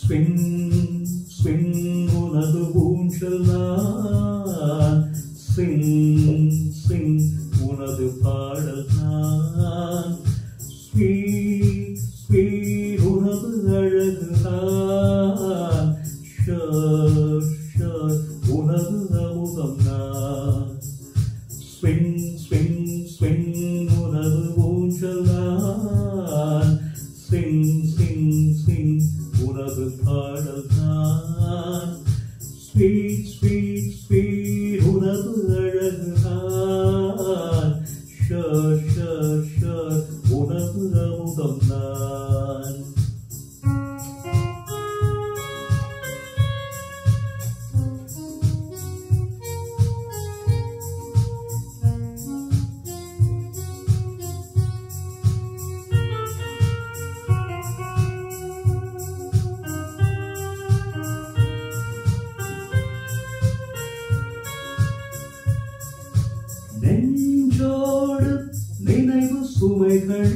Swing, swing, உனது ஊஞ்சல் நான். Sing, sing, உனது பாடல் நான். Sweet, sweet, உனது அழகு நான். Sure, sure, உனது அமுதம் நான். Swing, swing, swing, உனது ஊஞ்சல் நான். Sing, sing, sing, உனது பாடல் நான். Sweet, sweet, sweet, உனது அழகு நான். Sure, sure, sure, உனது அமுதம் நான். நெஞ்சோடு நினைவு சுமைகள்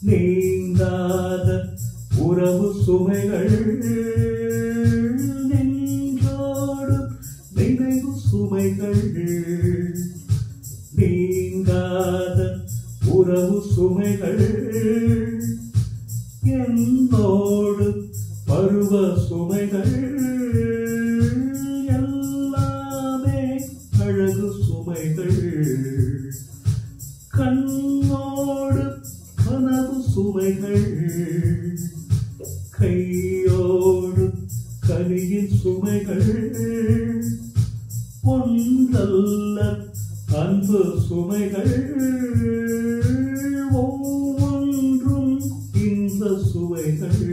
நீங்காத உறவு சுமைகள். நெஞ்சோடு நினைவு சுமைகள் நீங்காத உறவு சுமைகள். என்னோடு பருவ சுமைகள் அழகு சுமைகள். கண்ணோடு கனவு சுமைகள். கையோடு கனியின் சுமைகள். ஒன்றல்ல அன்பு சுமைகள். ஒவ்வொன்றும் இந்த சுவைகள்.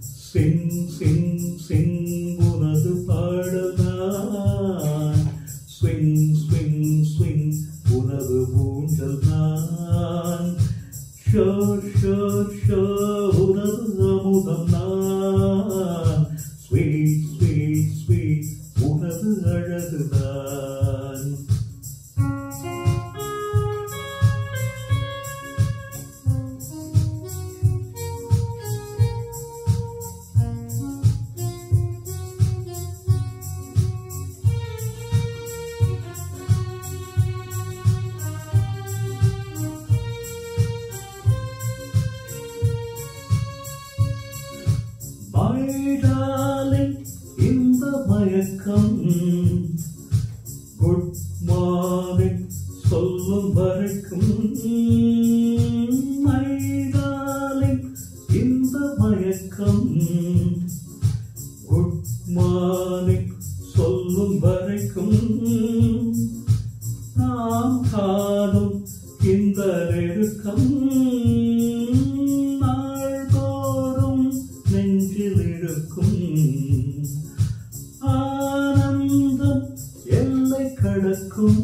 சிங் சிங் சிங் உனது பாடல் நான். Swing, swing, swing, உனது ஊஞ்சல் நான். Sure, sure, sure, உனது அமுதம் நான். Sweet, sweet, sweet, உனது அழகு நான். My darling, இந்த மயக்கம் குட் மார்னிங் சொல்லும் வரைக்கும். My darling, இந்த மயக்கம் குட் மார்னிங் சொல்லும் வரைக்கும். நாம் காணும் இந்த நெருக்கம் நெஞ்சில் இருக்கும். ஆனந்தம் எல்லை கடக்கும்.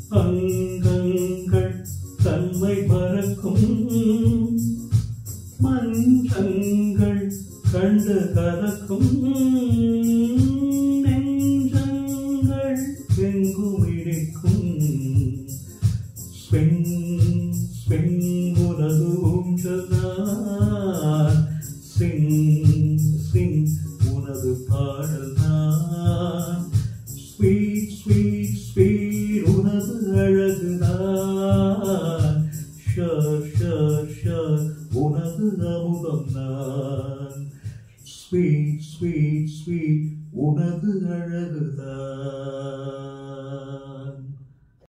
அங்கங்கள் தன்மை மறக்கும். மஞ்சங்கள் கண்டு கலக்கும். நெஞ்சங்கள் எங்கும் இடிக்கும். Swing, swing, உனது ஊஞ்சல் நான். Sing, sing, உனது பாடல் நான். Sweet, sweet, sweet, உனது அழகு நான். Sure, sure, sure, உனது அமுதம் நான். Sweet, sweet, sweet, உனது அழகு தான்.